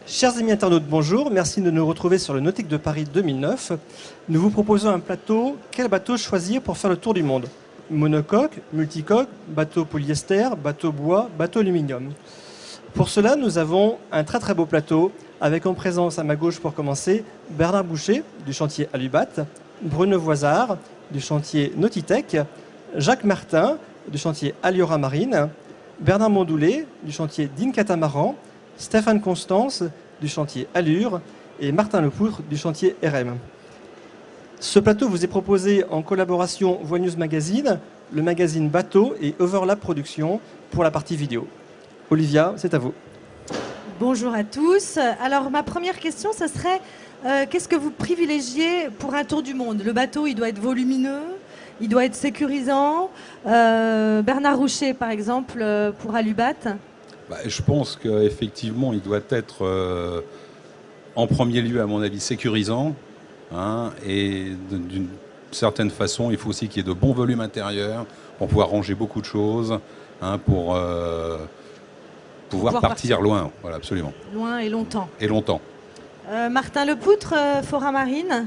Chers amis internautes, bonjour. Merci de nous retrouver sur le Nautique de Paris 2009. Nous vous proposons un plateau. Quel bateau choisir pour faire le tour du monde? Monocoque, multicoque, bateau polyester, bateau bois, bateau aluminium. Pour cela, nous avons un très beau plateau avec en présence à ma gauche pour commencer Bernard Boucher du chantier Alubat, Bruno Voisard du chantier Nautitech, Jacques Martin du chantier Aliora Marine, Bernard Mondoulet du chantier Dine Catamaran, Stéphane Constance du chantier Allure et Martin Lepoutre du chantier RM. Ce plateau vous est proposé en collaboration Voile News Magazine, le magazine Bateau et Overlap Productions pour la partie vidéo. Olivia, c'est à vous. Bonjour à tous. Alors ma première question, ce serait qu'est-ce que vous privilégiez pour un tour du monde? Le bateau, il doit être volumineux, il doit être sécurisant. Bernard Roucher, par exemple, pour Alubat. Je pense qu'effectivement, il doit être en premier lieu, à mon avis, sécurisant. Et d'une certaine façon, il faut aussi qu'il y ait de bons volumes intérieurs pour pouvoir ranger beaucoup de choses, pour pouvoir partir loin. Voilà, absolument. Loin et longtemps. Et longtemps. Martin Lepoutre, Fora Marine.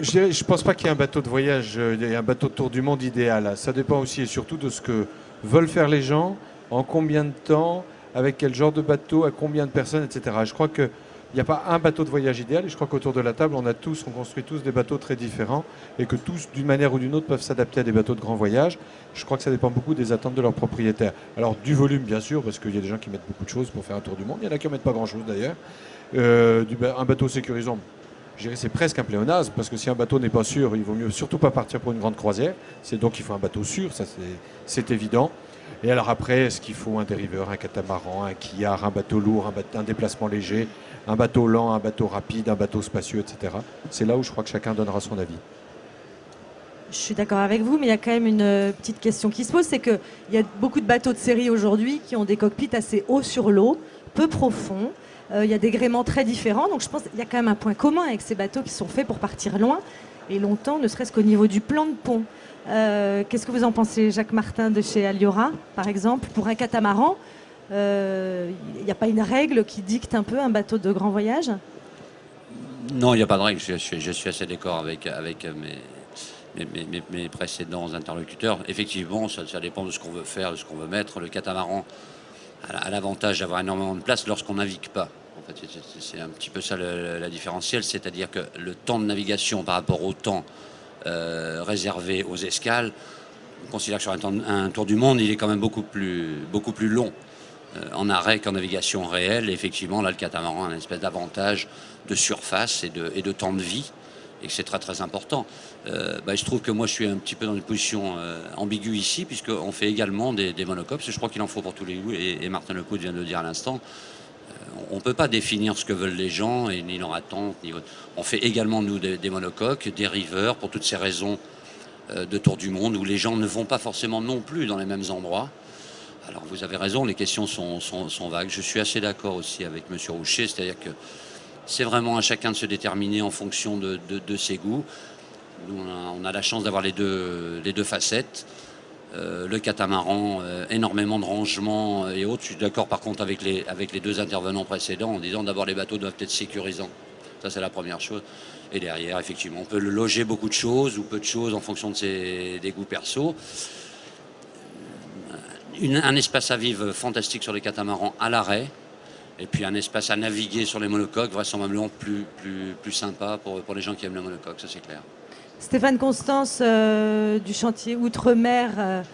Je ne pense pas qu'il y ait un bateau de voyage, un bateau de tour du monde idéal. Ça dépend aussi et surtout de ce que veulent faire les gens, en combien de temps, avec quel genre de bateau, à combien de personnes, etc. Je crois qu'il n'y a pas un bateau de voyage idéal et je crois qu'autour de la table, on construit tous des bateaux très différents et que tous, d'une manière ou d'une autre, peuvent s'adapter à des bateaux de grand voyage. Je crois que ça dépend beaucoup des attentes de leurs propriétaires. Alors du volume, bien sûr, parce qu'il y a des gens qui mettent beaucoup de choses pour faire un tour du monde. Il y en a qui n'en mettent pas grand-chose d'ailleurs. Un bateau sécurisant, je dirais c'est presque un pléonasme, parce que si un bateau n'est pas sûr, il vaut mieux surtout pas partir pour une grande croisière. Donc il faut un bateau sûr, ça c'est évident. Et alors après, est-ce qu'il faut un dériveur, un catamaran, un quillard, un bateau lourd, un déplacement léger, un bateau lent, un bateau rapide, un bateau spacieux, etc. C'est là où je crois que chacun donnera son avis. Je suis d'accord avec vous, mais il y a quand même une petite question qui se pose, c'est qu'il y a beaucoup de bateaux de série aujourd'hui qui ont des cockpits assez hauts sur l'eau, peu profonds. Il y a des gréements très différents, donc je pense qu'il y a quand même un point commun avec ces bateaux qui sont faits pour partir loin et longtemps, ne serait-ce qu'au niveau du plan de pont. Qu'est-ce que vous en pensez, Jacques Martin de chez Aliora, par exemple? Pour un catamaran, il n'y a pas une règle qui dicte un peu un bateau de grand voyage? Non, il n'y a pas de règle. Je suis assez d'accord avec mes précédents interlocuteurs. Effectivement, ça dépend de ce qu'on veut faire, de ce qu'on veut mettre. Le catamaran a l'avantage d'avoir énormément de place lorsqu'on ne navigue pas. En fait, c'est un petit peu ça la différentielle, c'est-à-dire que le temps de navigation par rapport au temps réservé aux escales, on considère que sur un tour du monde, il est quand même beaucoup plus long en arrêt qu'en navigation réelle. Et effectivement, là, le catamaran a une espèce d'avantage de surface et de temps de vie, et que c'est très important. Il se trouve que moi je suis un petit peu dans une position ambiguë ici, puisqu'on fait également des monocoques. Je crois qu'il en faut pour tous les goûts, et Martin Lepoutre vient de le dire à l'instant. On ne peut pas définir ce que veulent les gens, et ni leur attente. On fait également, nous, des monocoques, des riveurs, pour toutes ces raisons de tour du monde, où les gens ne vont pas forcément non plus dans les mêmes endroits. Alors vous avez raison, les questions sont vagues. Je suis assez d'accord aussi avec M. Roucher, c'est-à-dire que c'est vraiment à chacun de se déterminer en fonction de ses goûts. Nous, on a la chance d'avoir les deux facettes. Le catamaran, énormément de rangements et autres. Je suis d'accord par contre avec les deux intervenants précédents en disant d'abord les bateaux doivent être sécurisants. Ça, c'est la première chose. Et derrière, effectivement, on peut loger beaucoup de choses ou peu de choses en fonction des goûts perso. Un espace à vivre fantastique sur les catamarans à l'arrêt. Et puis un espace à naviguer sur les monocoques, vraisemblablement plus sympa pour les gens qui aiment le monocoque, ça c'est clair. Stéphane Constance du chantier Outre-mer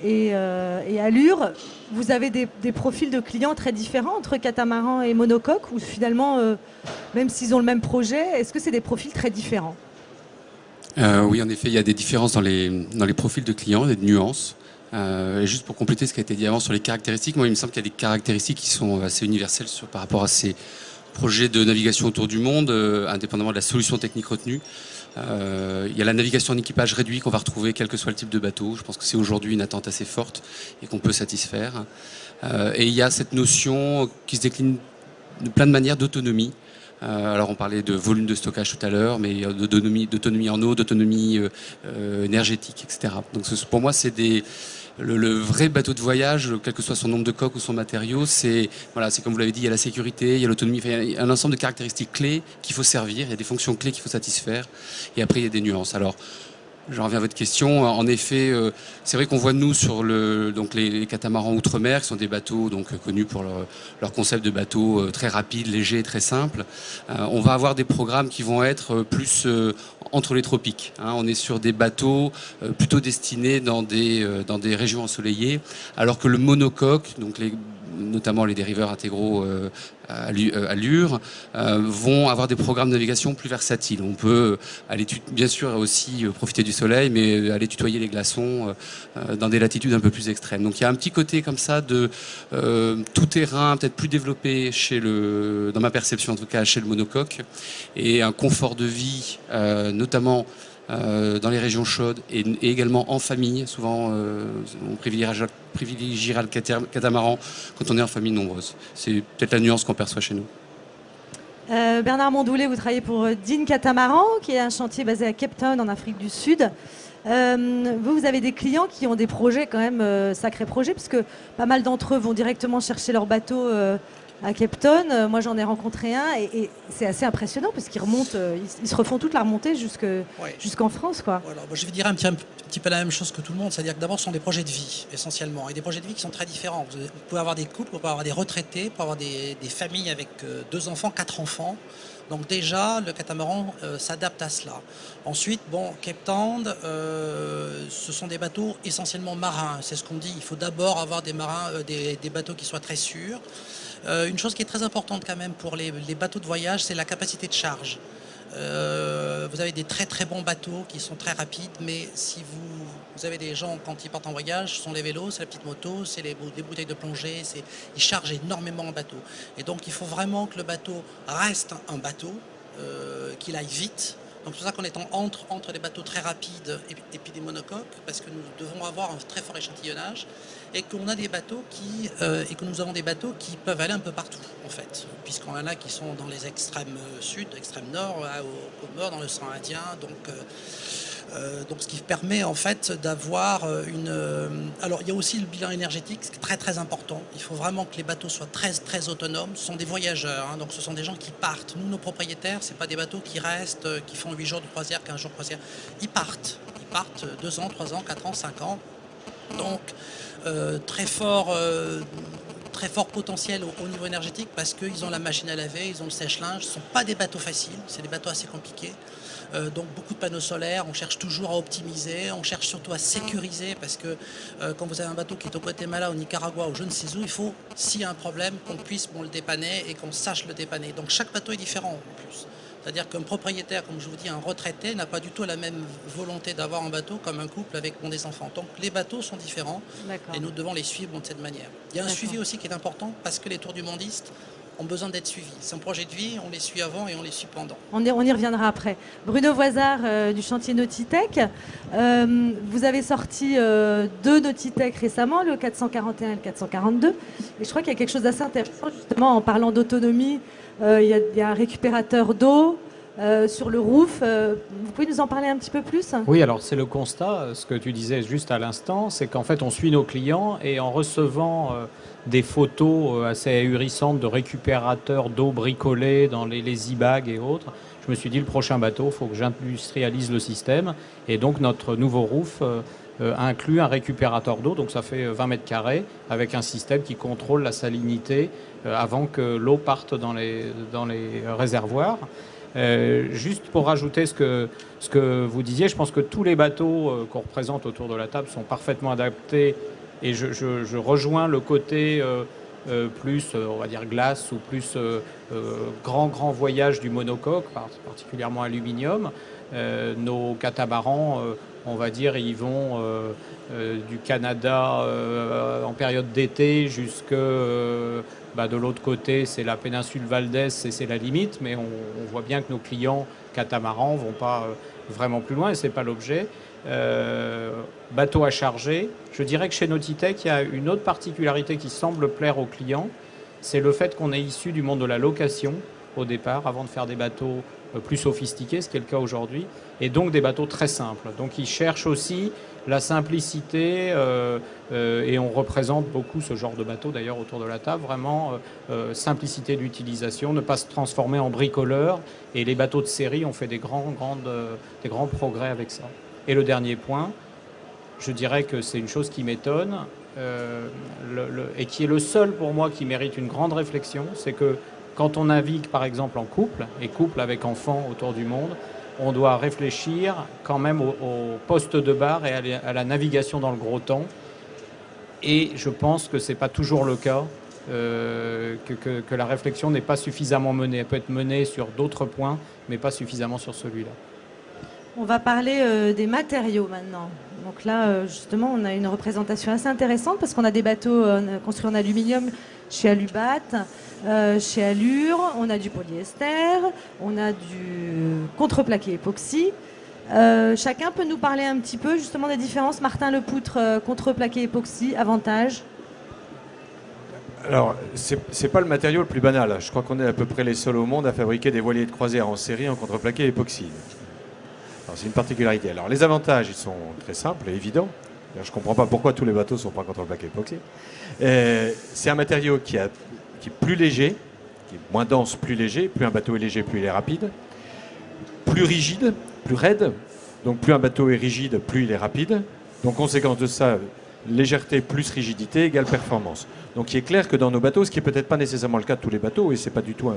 et Allure, vous avez des profils de clients très différents entre catamaran et monocoque, ou finalement, même s'ils ont le même projet, est-ce que c'est des profils très différents? Oui, en effet, il y a des différences dans les profils de clients, des nuances. Et juste pour compléter ce qui a été dit avant sur les caractéristiques, moi il me semble qu'il y a des caractéristiques qui sont assez universelles par rapport à ces projets de navigation autour du monde, indépendamment de la solution technique retenue. Il y a la navigation en équipage réduit qu'on va retrouver quel que soit le type de bateau. Je pense que c'est aujourd'hui une attente assez forte et qu'on peut satisfaire. Et il y a cette notion qui se décline de plein de manières d'autonomie. Alors on parlait de volume de stockage tout à l'heure, mais d'autonomie en eau, d'autonomie énergétique, etc. Donc pour moi, c'est des le vrai bateau de voyage, quel que soit son nombre de coques ou son matériau, c'est comme vous l'avez dit, il y a la sécurité, il y a l'autonomie, il y a un ensemble de caractéristiques clés qu'il faut servir, il y a des fonctions clés qu'il faut satisfaire, et après il y a des nuances. Alors, j'en reviens à votre question. En effet, c'est vrai qu'on voit nous sur les catamarans outre-mer, qui sont des bateaux connus pour leur concept de bateau très rapide, léger, très simple. On va avoir des programmes qui vont être plus entre les tropiques. On est sur des bateaux plutôt destinés dans des régions ensoleillées, alors que le monocoque, notamment les dériveurs intégraux allure, vont avoir des programmes de navigation plus versatiles. On peut aller bien sûr aussi profiter du soleil, mais aller tutoyer les glaçons dans des latitudes un peu plus extrêmes. Donc il y a un petit côté comme ça de tout-terrain, peut-être plus développé dans ma perception en tout cas, chez le monocoque, et un confort de vie, notamment dans les régions chaudes et également en famille. Souvent, on privilégiera le catamaran quand on est en famille nombreuse. C'est peut-être la nuance qu'on perçoit chez nous. Bernard Mondoulet, vous travaillez pour Dean Catamaran, qui est un chantier basé à Cape Town, en Afrique du Sud. Vous avez des clients qui ont des projets quand même, sacrés projets, parce que pas mal d'entre eux vont directement chercher leur bateau à Cape Town. Moi, j'en ai rencontré un et c'est assez impressionnant parce qu'ils remontent, ils se refont toute la remontée jusqu'en France, quoi. Voilà, je vais dire un petit peu la même chose que tout le monde, c'est-à-dire que d'abord, ce sont des projets de vie, essentiellement, et des projets de vie qui sont très différents. Vous pouvez avoir des couples, vous pouvez avoir des retraités, vous pouvez avoir des familles avec 2 enfants, 4 enfants. Donc déjà, le catamaran s'adapte à cela. Ensuite, Cape Town, ce sont des bateaux essentiellement marins. C'est ce qu'on dit. Il faut d'abord avoir des bateaux qui soient très sûrs. Une chose qui est très importante quand même pour les bateaux de voyage, c'est la capacité de charge. Vous avez des très très bons bateaux qui sont très rapides, mais si vous avez des gens quand ils partent en voyage, ce sont les vélos, c'est la petite moto, c'est les bouteilles de plongée, ils chargent énormément en bateau. Et donc il faut vraiment que le bateau reste un bateau, qu'il aille vite. Donc c'est pour ça qu'on est entre des bateaux très rapides et puis des monocoques, parce que nous devons avoir un très fort échantillonnage et qu'on a des bateaux et que nous avons des bateaux qui peuvent aller un peu partout en fait, puisqu'on en a qui sont dans les extrêmes sud, extrêmes nord, au Comores, dans l'océan Indien, donc ce qui permet en fait d'avoir alors il y a aussi le bilan énergétique, ce qui est très très important. Il faut vraiment que les bateaux soient très très autonomes. Ce sont des voyageurs, donc ce sont des gens qui partent. Nous, nos propriétaires, c'est pas des bateaux qui restent, qui font 8 jours de croisière, 15 jours de croisière. Ils partent 2 ans, 3 ans, 4 ans, 5 ans. Donc très fort potentiel au niveau énergétique, parce qu'ils ont la machine à laver, ils ont le sèche-linge. Ce ne sont pas des bateaux faciles, c'est des bateaux assez compliqués. Donc beaucoup de panneaux solaires, on cherche toujours à optimiser, on cherche surtout à sécuriser, parce que quand vous avez un bateau qui est au Guatemala, au Nicaragua ou je ne sais où, il faut, s'il y a un problème, qu'on puisse le dépanner et qu'on sache le dépanner. Donc chaque bateau est différent en plus. C'est-à-dire qu'un propriétaire, comme je vous dis, un retraité, n'a pas du tout la même volonté d'avoir un bateau comme un couple avec des enfants. Donc les bateaux sont différents et nous devons les suivre de cette manière. Il y a un suivi aussi qui est important, parce que les tours du mondiste ont besoin d'être suivis. C'est un projet de vie, on les suit avant et on les suit pendant. On y reviendra après. Bruno Voisard du chantier Nautitech. Vous avez sorti 2 Nautitech récemment, le 441 et le 442. Et je crois qu'il y a quelque chose d'assez intéressant, justement, en parlant d'autonomie. Il y a un récupérateur d'eau sur le roof. Vous pouvez nous en parler un petit peu plus ? Oui, alors c'est le constat, ce que tu disais juste à l'instant, c'est qu'en fait on suit nos clients et en recevant des photos assez ahurissantes de récupérateurs d'eau bricolés dans les e-bags et autres, je me suis dit le prochain bateau, il faut que j'industrialise le système. Et donc notre nouveau roof inclut un récupérateur d'eau, donc ça fait 20 mètres carrés, avec un système qui contrôle la salinité avant que l'eau parte dans les réservoirs. Juste pour rajouter ce que vous disiez, je pense que tous les bateaux qu'on représente autour de la table sont parfaitement adaptés, et je rejoins le côté plus, on va dire, glace ou plus grand voyage du monocoque, particulièrement aluminium. Nos catamarans, on va dire, ils vont du Canada en période d'été jusque de l'autre côté, c'est la péninsule Valdez et c'est la limite, mais on voit bien que nos clients catamarans ne vont pas vraiment plus loin et ce n'est pas l'objet. Bateau à charger, je dirais que chez Nautitech, il y a une autre particularité qui semble plaire aux clients, c'est le fait qu'on est issu du monde de la location au départ, avant de faire des bateaux plus sophistiqués, ce qui est le cas aujourd'hui, et donc des bateaux très simples. Donc ils cherchent aussi la simplicité, et on représente beaucoup ce genre de bateau d'ailleurs autour de la table, vraiment simplicité d'utilisation, ne pas se transformer en bricoleur, et les bateaux de série ont fait des grands progrès avec ça. Et le dernier point, je dirais que c'est une chose qui m'étonne, et qui est le seul pour moi qui mérite une grande réflexion, c'est que quand on navigue par exemple en couple, et couple avec enfants autour du monde, on doit réfléchir quand même au poste de bar et à la navigation dans le gros temps. Et je pense que ce n'est pas toujours le cas, que la réflexion n'est pas suffisamment menée. Elle peut être menée sur d'autres points, mais pas suffisamment sur celui-là. On va parler des matériaux maintenant. Donc là, justement, on a une représentation assez intéressante parce qu'on a des bateaux construits en aluminium chez Alubat, chez Allure, on a du polyester, on a du contreplaqué époxy. Chacun peut nous parler un petit peu justement des différences. Martin Lepoutre, contreplaqué époxy, avantage? Alors, c'est pas le matériau le plus banal. Je crois qu'on est à peu près les seuls au monde à fabriquer des voiliers de croisière en série en contreplaqué époxy. C'est une particularité. Alors, les avantages, ils sont très simples et évidents. Je ne comprends pas pourquoi tous les bateaux ne sont pas contreplaqués époxy. C'est un matériau qui est plus léger, qui est moins dense, plus léger. Plus un bateau est léger, plus il est rapide. Plus rigide, plus raide. Donc, plus un bateau est rigide, plus il est rapide. Donc, conséquence de ça, légèreté plus rigidité égale performance. Donc, il est clair que dans nos bateaux, ce qui n'est peut-être pas nécessairement le cas de tous les bateaux, et ce n'est pas du tout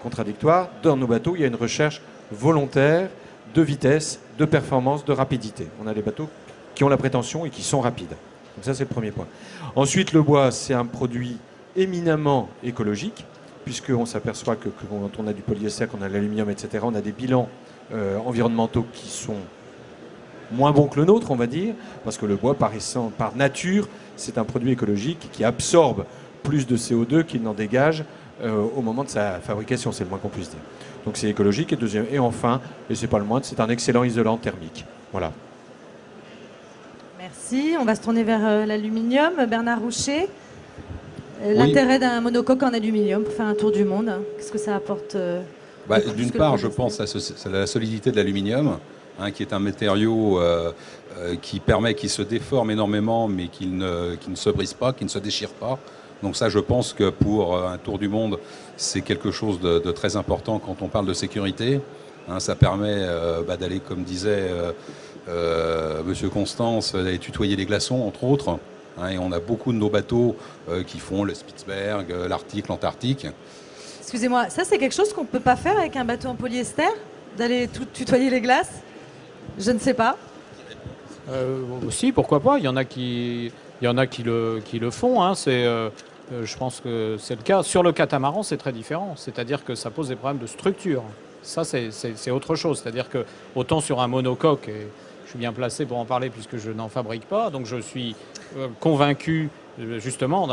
contradictoire, dans nos bateaux, il y a une recherche volontaire de vitesse, de performance, de rapidité. On a des bateaux qui ont la prétention et qui sont rapides. Donc ça, c'est le premier point. Ensuite, le bois, c'est un produit éminemment écologique, puisqu'on s'aperçoit que quand on a du polyester, qu'on a de l'aluminium, etc., on a des bilans environnementaux qui sont moins bons que le nôtre, on va dire, parce que le bois, par nature, c'est un produit écologique qui absorbe plus de CO2 qu'il n'en dégage au moment de sa fabrication, c'est le moins qu'on puisse dire. Donc c'est écologique. Et enfin, et c'est pas le moindre, c'est un excellent isolant thermique. Voilà. Merci. On va se tourner vers l'aluminium. Bernard Roucher, l'intérêt d'un monocoque en aluminium pour faire un tour du monde, qu'est-ce que ça apporte D'une part, je pense à la solidité de l'aluminium, qui est un matériau qui se déforme énormément, mais qui ne se brise pas, qui ne se déchire pas. Donc ça, je pense que pour un tour du monde, c'est quelque chose de très important quand on parle de sécurité. Ça permet d'aller, comme disait Monsieur Constance, d'aller tutoyer les glaçons, entre autres. Et on a beaucoup de nos bateaux qui font le Spitzberg, l'Arctique, l'Antarctique. Excusez-moi, ça c'est quelque chose qu'on ne peut pas faire avec un bateau en polyester? D'aller tutoyer les glaces? Je ne sais pas. Si, pourquoi pas. Il y en a qui le font. Je pense que c'est le cas. Sur le catamaran, c'est très différent. C'est-à-dire que ça pose des problèmes de structure. Ça, c'est autre chose. C'est-à-dire que autant sur un monocoque, et je suis bien placé pour en parler puisque je n'en fabrique pas, donc je suis convaincu justement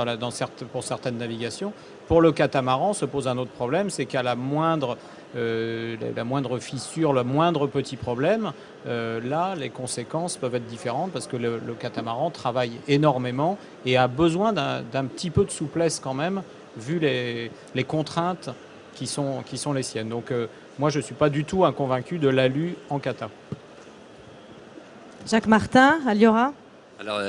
pour certaines navigations. Pour le catamaran, se pose un autre problème, c'est qu'à la moindre fissure, le moindre petit problème, là, les conséquences peuvent être différentes parce que le catamaran travaille énormément et a besoin d'un petit peu de souplesse quand même, vu les contraintes qui sont les siennes. Donc, moi, je ne suis pas du tout inconvaincu de l'alu en cata. Jacques Martin, Aliora. Alors,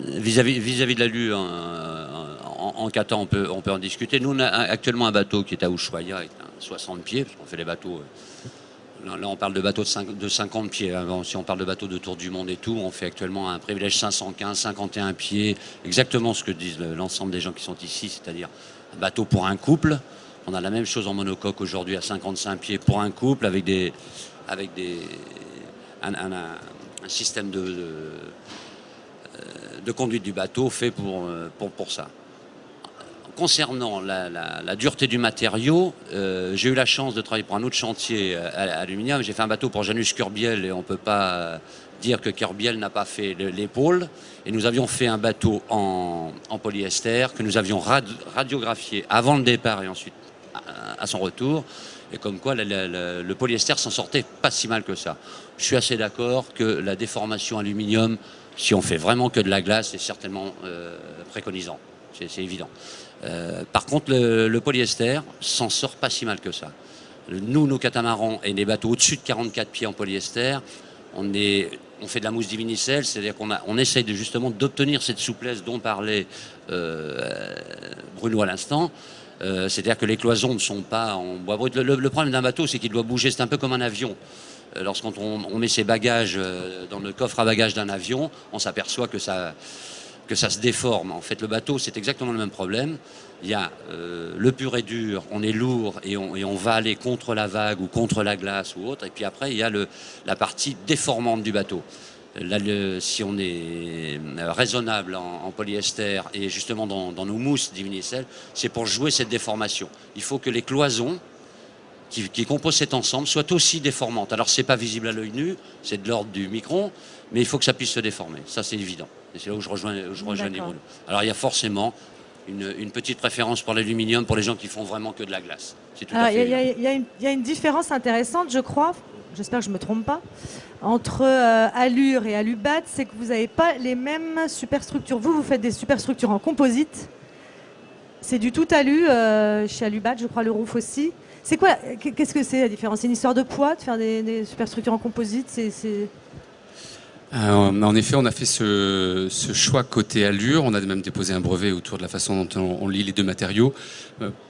vis-à-vis de l'alu en cata, on peut en discuter. Nous, on a actuellement un bateau qui est à Ushuaia, avec 60 pieds, parce qu'on fait les bateaux... Là, on parle de bateaux de 50 pieds. Si on parle de bateaux de tour du monde et tout, on fait actuellement un privilège 515, 51 pieds, exactement ce que disent l'ensemble des gens qui sont ici, c'est-à-dire un bateau pour un couple. On a la même chose en monocoque aujourd'hui à 55 pieds pour un couple, avec un système de conduite du bateau fait pour ça. Concernant la dureté du matériau, j'ai eu la chance de travailler pour un autre chantier à aluminium. J'ai fait un bateau pour Janus Curbiel et on ne peut pas dire que Curbiel n'a pas fait l'épaule. Et nous avions fait un bateau en polyester que nous avions radiographié avant le départ et ensuite à son retour. Et comme quoi le polyester s'en sortait pas si mal que ça. Je suis assez d'accord que la déformation aluminium, si on fait vraiment que de la glace, est certainement préconisant. C'est évident. Par contre, le polyester s'en sort pas si mal que ça. Nous, nos catamarans et les bateaux au-dessus de 44 pieds en polyester, on fait de la mousse divinicelle, c'est-à-dire qu'on essaye justement d'obtenir cette souplesse dont parlait Bruno à l'instant. C'est-à-dire que les cloisons ne sont pas en bois brut. Le problème d'un bateau, c'est qu'il doit bouger. C'est un peu comme un avion. Lorsqu'on met ses bagages dans le coffre à bagages d'un avion, on s'aperçoit que ça se déforme. En fait, le bateau, c'est exactement le même problème. Il y a le pur et dur, on est lourd et on va aller contre la vague ou contre la glace ou autre. Et puis après, il y a la partie déformante du bateau. Là, si on est raisonnable en polyester et justement dans nos mousses divinicelles, c'est pour jouer cette déformation. Il faut que les cloisons qui composent cet ensemble soient aussi déformantes. Alors, c'est pas visible à l'œil nu, c'est de l'ordre du micron, mais il faut que ça puisse se déformer. Ça, c'est évident. Et c'est là où je rejoins Bruno. Alors, il y a forcément une petite préférence pour l'aluminium pour les gens qui font vraiment que de la glace. C'est tout à fait évident. Il y a une différence intéressante, je crois, j'espère que je ne me trompe pas, entre Allure et Alubat, c'est que vous n'avez pas les mêmes superstructures. Vous faites des superstructures en composite. C'est du tout alu chez Alubat, je crois, le roof aussi. C'est quoi, qu'est-ce que c'est la différence? C'est une histoire de poids, de faire des superstructures en composite? En effet, on a fait ce choix côté Allure. On a même déposé un brevet autour de la façon dont on lie les deux matériaux,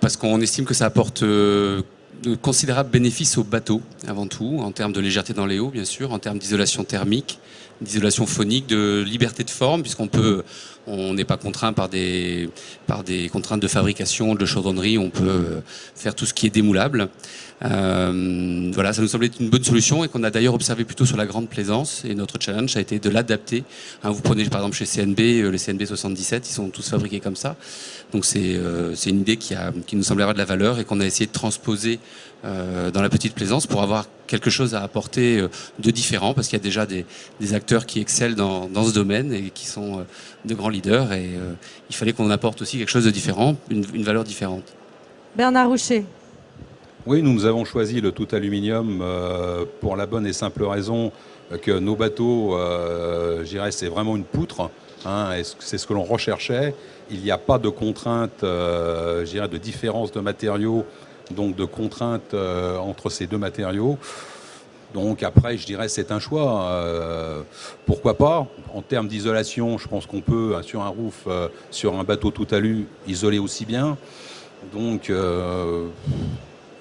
parce qu'on estime que ça apporte de considérables bénéfices au bateau, avant tout, en termes de légèreté dans les eaux, bien sûr, en termes d'isolation thermique, d'isolation phonique, de liberté de forme, on n'est pas contraint par des contraintes de fabrication, de chaudronnerie, on peut faire tout ce qui est démoulable. Voilà, ça nous semblait être une bonne solution et qu'on a d'ailleurs observé plutôt sur la Grande Plaisance. Et notre challenge a été de l'adapter. Vous prenez par exemple chez CNB, les CNB 77, ils sont tous fabriqués comme ça. Donc c'est une idée qui nous semblait avoir de la valeur et qu'on a essayé de transposer dans la Petite Plaisance pour avoir quelque chose à apporter de différent, parce qu'il y a déjà des acteurs qui excellent dans ce domaine et qui sont de grands leaders, et il fallait qu'on apporte aussi quelque chose de différent, une valeur différente. Bernard Rouchet. Oui, nous avons choisi le tout aluminium pour la bonne et simple raison que nos bateaux, je dirais, c'est vraiment une poutre, et c'est ce que l'on recherchait. Il n'y a pas de contrainte, je dirais, de différence de matériaux, donc de contrainte entre ces deux matériaux. Donc après, je dirais, c'est un choix. Pourquoi pas? En termes d'isolation, je pense qu'on peut, sur un roof, sur un bateau tout alu, isoler aussi bien. Donc,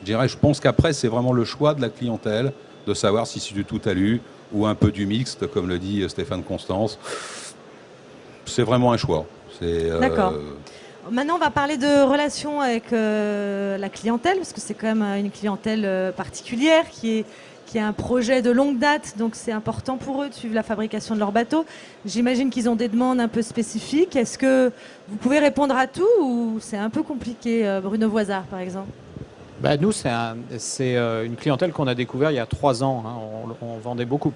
je pense qu'après, c'est vraiment le choix de la clientèle de savoir si c'est du tout alu ou un peu du mixte, comme le dit Stéphane Constance. C'est vraiment un choix. D'accord. Maintenant, on va parler de relations avec la clientèle, parce que c'est quand même une clientèle particulière qui a un projet de longue date, donc c'est important pour eux de suivre la fabrication de leur bateau. J'imagine qu'ils ont des demandes un peu spécifiques. Est-ce que vous pouvez répondre à tout ou c'est un peu compliqué, Bruno Voisard, par exemple? Nous, c'est une clientèle qu'on a découvert il y a 3 ans. On vendait beaucoup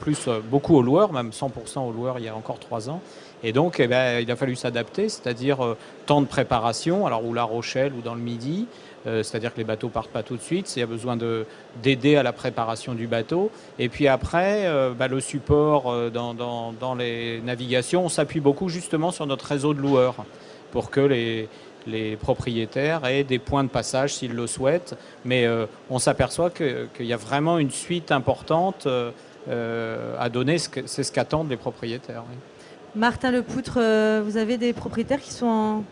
au loueur, même 100% au loueur il y a encore 3 ans. Et donc, il a fallu s'adapter, c'est-à-dire temps de préparation, alors ou La Rochelle ou dans le Midi, c'est-à-dire que les bateaux partent pas tout de suite. Il y a besoin d'aider à la préparation du bateau. Et puis après, le support dans les navigations, on s'appuie beaucoup justement sur notre réseau de loueurs pour que les propriétaires aient des points de passage s'ils le souhaitent. Mais on s'aperçoit qu'il y a vraiment une suite importante à donner. C'est ce qu'attendent les propriétaires. Oui. Martin Lepoutre, vous avez des propriétaires qui sont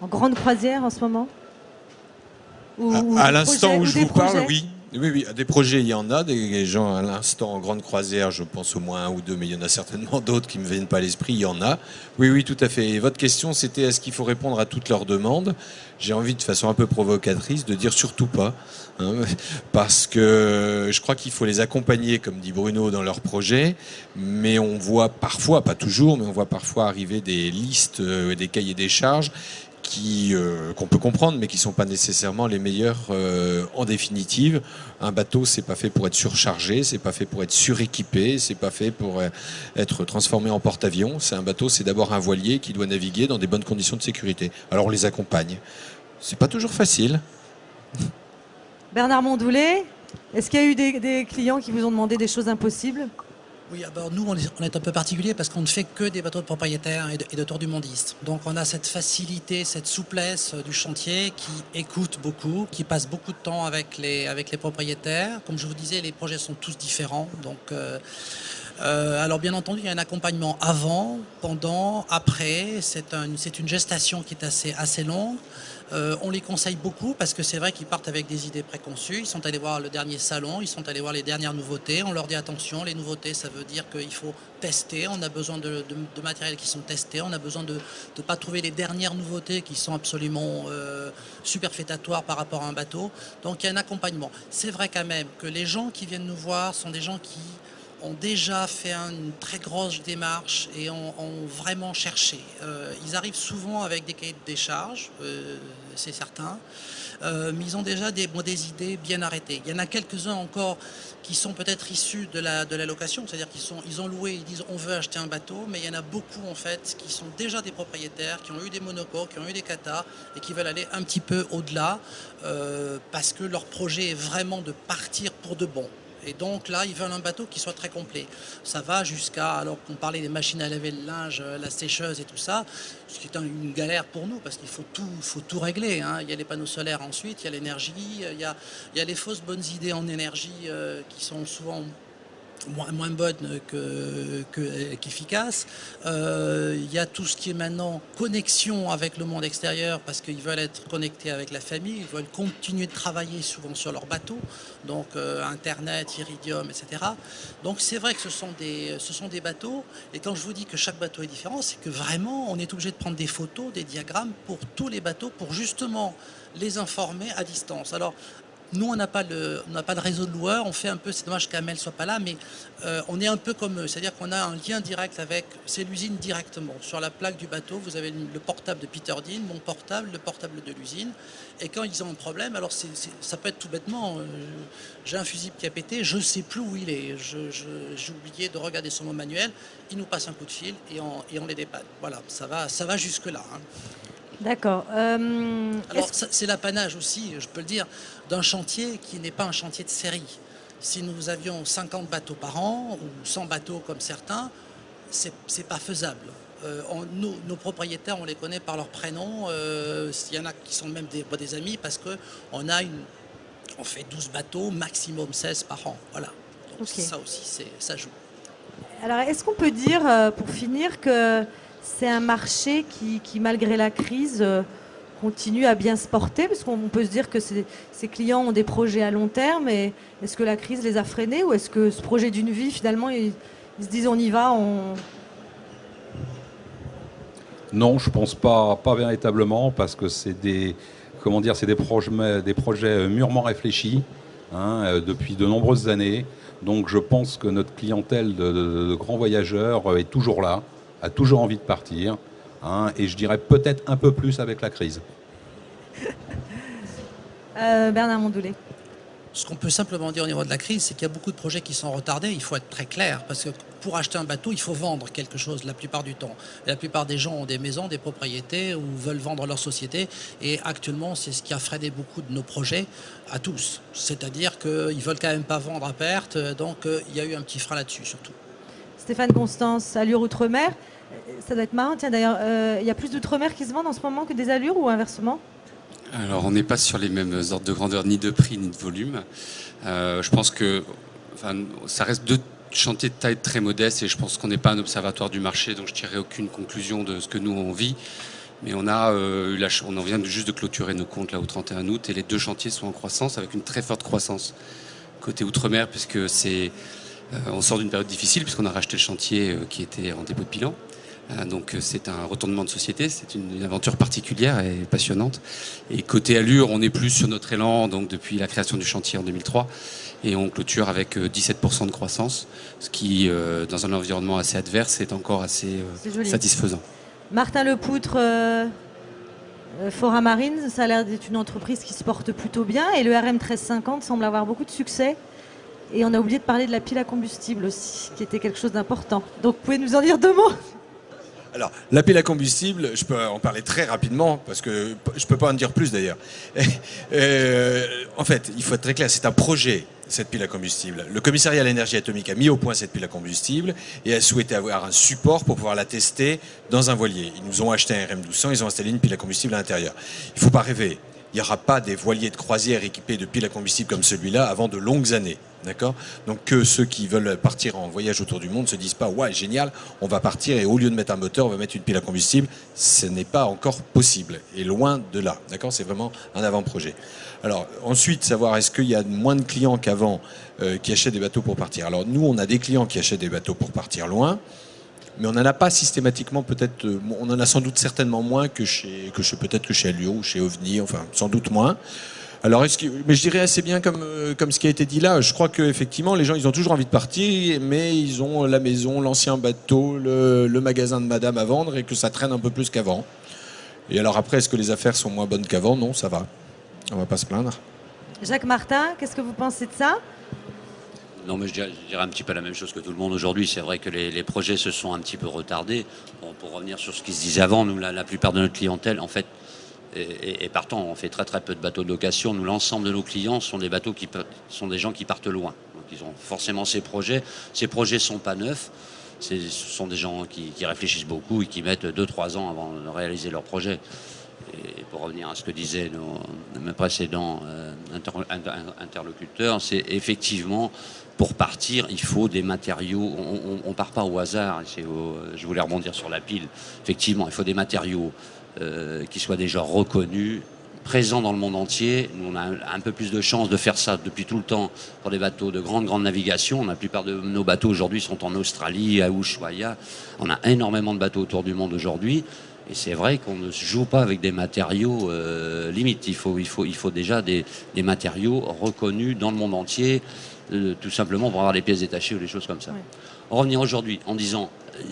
en grande croisière en ce moment? À l'instant où je vous parle, oui. Oui, des projets, il y en a. Des gens à l'instant en grande croisière, je pense au moins 1 ou 2, mais il y en a certainement d'autres qui ne me viennent pas à l'esprit, il y en a. Oui, tout à fait. Et votre question, c'était est-ce qu'il faut répondre à toutes leurs demandes? J'ai envie, de façon un peu provocatrice, de dire surtout pas. Parce que je crois qu'il faut les accompagner, comme dit Bruno, dans leurs projets. Mais on voit parfois, pas toujours, mais on voit parfois arriver des listes, des cahiers des charges qu'on peut comprendre, mais qui ne sont pas nécessairement les meilleurs en définitive. Un bateau, c'est pas fait pour être surchargé, c'est pas fait pour être suréquipé, c'est pas fait pour être transformé en porte-avions. Un bateau, c'est d'abord un voilier qui doit naviguer dans des bonnes conditions de sécurité. Alors on les accompagne. C'est pas toujours facile. Bernard Mondoulet, est-ce qu'il y a eu des clients qui vous ont demandé des choses impossibles? Oui, nous, on est un peu particulier parce qu'on ne fait que des bateaux de propriétaires et de tour du mondiste. Donc, on a cette facilité, cette souplesse du chantier qui écoute beaucoup, qui passe beaucoup de temps avec les propriétaires. Comme je vous disais, les projets sont tous différents. Donc, Alors bien entendu, il y a un accompagnement avant, pendant, après. C'est une gestation qui est assez longue. On les conseille beaucoup parce que c'est vrai qu'ils partent avec des idées préconçues. Ils sont allés voir le dernier salon, ils sont allés voir les dernières nouveautés. On leur dit attention, les nouveautés, ça veut dire qu'il faut tester. On a besoin de matériels qui sont testés. On a besoin de ne pas trouver les dernières nouveautés qui sont absolument superfétatoires par rapport à un bateau. Donc il y a un accompagnement. C'est vrai quand même que les gens qui viennent nous voir sont des gens qui ont déjà fait une très grosse démarche et ont vraiment cherché. Ils arrivent souvent avec des cahiers de décharge, c'est certain, mais ils ont déjà des idées bien arrêtées. Il y en a quelques-uns encore qui sont peut-être issus de la location, c'est-à-dire qu'ils ont loué, ils disent on veut acheter un bateau, mais il y en a beaucoup en fait qui sont déjà des propriétaires, qui ont eu des monocoques, qui ont eu des katas et qui veulent aller un petit peu au-delà parce que leur projet est vraiment de partir pour de bon. Et donc là, ils veulent un bateau qui soit très complet. Ça va jusqu'à, alors qu'on parlait des machines à laver le linge, la sécheuse et tout ça, ce qui est une galère pour nous parce qu'il faut tout régler. Hein. Il y a les panneaux solaires ensuite, il y a l'énergie, il y a les fausses bonnes idées en énergie qui sont souvent moins bonnes qu'efficaces. Il y a tout ce qui est maintenant connexion avec le monde extérieur parce qu'ils veulent être connectés avec la famille, ils veulent continuer de travailler souvent sur leur bateau, donc Internet, Iridium, etc. Donc c'est vrai que ce sont des bateaux, et quand je vous dis que chaque bateau est différent, c'est que vraiment on est obligé de prendre des photos, des diagrammes pour tous les bateaux pour justement les informer à distance. Alors nous, on n'a pas le réseau de loueurs. On fait un peu, c'est dommage qu'Amel soit pas là, mais on est un peu comme eux. C'est-à-dire qu'on a un lien direct avec, c'est l'usine directement. Sur la plaque du bateau, vous avez le portable de Peter Dean, mon portable, le portable de l'usine. Et quand ils ont un problème, alors ça peut être tout bêtement, j'ai un fusible qui a pété, je ne sais plus où il est. J'ai oublié de regarder sur mon manuel. Ils nous passent un coup de fil et on les dépanne. Voilà, ça va jusque-là. Hein. D'accord. Alors, c'est l'apanage aussi, je peux le dire, d'un chantier qui n'est pas un chantier de série. Si nous avions 50 bateaux par an ou 100 bateaux comme certains, c'est pas faisable. Nos propriétaires, on les connaît par leur prénom. Il y en a qui sont même des amis parce qu'on fait 12 bateaux, maximum 16 par an. Voilà. Donc okay. Ça aussi, ça joue. Alors, est-ce qu'on peut dire, pour finir, que c'est un marché qui malgré la crise, continue à bien se porter? Parce qu'on peut se dire que ces clients ont des projets à long terme. Et est-ce que la crise les a freinés? Ou est-ce que ce projet d'une vie, finalement, ils se disent on y va, Non, je pense pas véritablement, parce que c'est des projets mûrement réfléchis depuis de nombreuses années. Donc je pense que notre clientèle de grands voyageurs est toujours là, a toujours envie de partir, et je dirais peut-être un peu plus avec la crise. Bernard Mondoulet. Ce qu'on peut simplement dire au niveau de la crise, c'est qu'il y a beaucoup de projets qui sont retardés. Il faut être très clair, parce que pour acheter un bateau, il faut vendre quelque chose la plupart du temps. Et la plupart des gens ont des maisons, des propriétés, ou veulent vendre leur société. Et actuellement, c'est ce qui a freiné beaucoup de nos projets, à tous. C'est-à-dire qu'ils ne veulent quand même pas vendre à perte. Donc, il y a eu un petit frein là-dessus, surtout. Stéphane Constance, Allure Outre-mer. Ça doit être marrant. Tiens, d'ailleurs, il y a plus d'Outre-mer qui se vendent en ce moment que des Allures, ou inversement? Alors, on n'est pas sur les mêmes ordres de grandeur, ni de prix, ni de volume. Je pense que ça reste deux chantiers de taille très modeste, et je pense qu'on n'est pas un observatoire du marché, donc je ne tirerai aucune conclusion de ce que nous on vit. Mais on en vient juste de clôturer nos comptes là au 31 août, et les deux chantiers sont en croissance, avec une très forte croissance côté Outre-mer, puisque on sort d'une période difficile, puisqu'on a racheté le chantier qui était en dépôt de bilan. Donc c'est un retournement de société, c'est une aventure particulière et passionnante. Et côté Allure, on est plus sur notre élan, donc depuis la création du chantier en 2003, et on clôture avec 17% de croissance, ce qui, dans un environnement assez adverse, est encore assez satisfaisant. Martin Lepoutre, Fora Marine, ça a l'air d'être une entreprise qui se porte plutôt bien, et le RM 1350 semble avoir beaucoup de succès. Et on a oublié de parler de la pile à combustible aussi, qui était quelque chose d'important. Donc vous pouvez nous en dire deux mots? Alors, la pile à combustible, je peux en parler très rapidement, parce que je ne peux pas en dire plus d'ailleurs. En fait, il faut être très clair, c'est un projet, cette pile à combustible. Le commissariat à l'énergie atomique a mis au point cette pile à combustible et a souhaité avoir un support pour pouvoir la tester dans un voilier. Ils nous ont acheté un RM1200, ils ont installé une pile à combustible à l'intérieur. Il ne faut pas rêver. il n'y aura pas des voiliers de croisière équipés de piles à combustible comme celui-là avant de longues années. D'accord ? Donc que ceux qui veulent partir en voyage autour du monde ne se disent pas « Ouais, génial, on va partir et au lieu de mettre un moteur, on va mettre une pile à combustible ». Ce n'est pas encore possible et loin de là. D'accord ? C'est vraiment un avant-projet. Alors ensuite, savoir est-ce qu'il y a moins de clients qu'avant qui achètent des bateaux pour partir. Alors nous, on a des clients qui achètent des bateaux pour partir loin, mais on n'en a pas systématiquement, peut-être, on en a sans doute certainement moins que chez Allure ou chez OVNI, enfin sans doute moins. Alors, mais je dirais assez bien comme ce qui a été dit là. Je crois qu'effectivement, les gens, ils ont toujours envie de partir, mais ils ont la maison, l'ancien bateau, le magasin de madame à vendre et que ça traîne un peu plus qu'avant. Et alors après, est-ce que les affaires sont moins bonnes qu'avant ? Non, ça va. On va pas se plaindre. Jacques Martin, qu'est-ce que vous pensez de ça ? Non, mais je dirais un petit peu la même chose que tout le monde aujourd'hui. C'est vrai que les projets se sont un petit peu retardés. Bon, pour revenir sur ce qui se disait avant, nous, la plupart de notre clientèle, en fait, et partant, on fait très très peu de bateaux de location. Nous, l'ensemble de nos clients sont des bateaux sont des gens qui partent loin. Donc, ils ont forcément ces projets. Ces projets sont pas neufs. Ce sont des gens qui réfléchissent beaucoup et qui mettent 2-3 ans avant de réaliser leur projet. Et pour revenir à ce que disaient nos précédents interlocuteurs, c'est effectivement, pour partir, il faut des matériaux. On ne part pas au hasard. Je voulais rebondir sur la pile. Effectivement, il faut des matériaux qui soient déjà reconnus, présents dans le monde entier. Nous, on a un peu plus de chance de faire ça depuis tout le temps pour des bateaux de grande navigation. La plupart de nos bateaux aujourd'hui sont en Australie, à Ushuaia. On a énormément de bateaux autour du monde aujourd'hui. Et c'est vrai qu'on ne joue pas avec des matériaux limites. Il faut déjà des matériaux reconnus dans le monde entier, tout simplement pour avoir les pièces détachées ou des choses comme ça. Ouais. En revenir aujourd'hui en disant,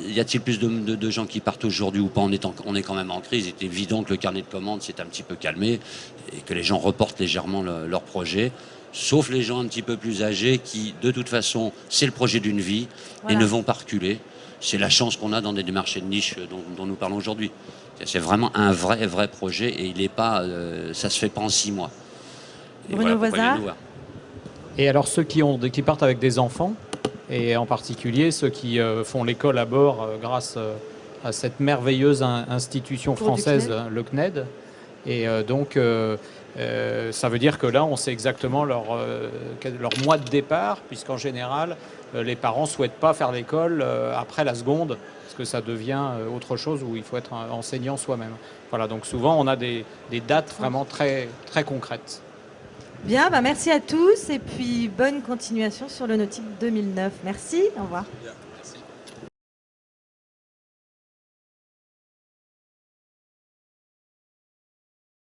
y a-t-il plus de gens qui partent aujourd'hui ou pas ? On est quand même en crise. Il est évident que le carnet de commandes s'est un petit peu calmé et que les gens reportent légèrement leurs projets. Sauf les gens un petit peu plus âgés qui, de toute façon, c'est le projet d'une vie et ne vont pas reculer. C'est la chance qu'on a dans des marchés de niche dont nous parlons aujourd'hui. C'est vraiment un vrai projet et il est pas, ça se fait pas en 6 mois. Et Bruno Voisard. Et alors ceux qui partent avec des enfants, et en particulier ceux qui font l'école à bord grâce à cette merveilleuse institution française, le CNED. Et donc ça veut dire que là, on sait exactement leur mois de départ, puisqu'en général, les parents ne souhaitent pas faire l'école après la seconde, parce que ça devient autre chose où il faut être enseignant soi-même. Voilà, donc souvent, on a des dates vraiment très, très concrètes. Bien, merci à tous et puis bonne continuation sur le Nautique 2009. Merci, au revoir.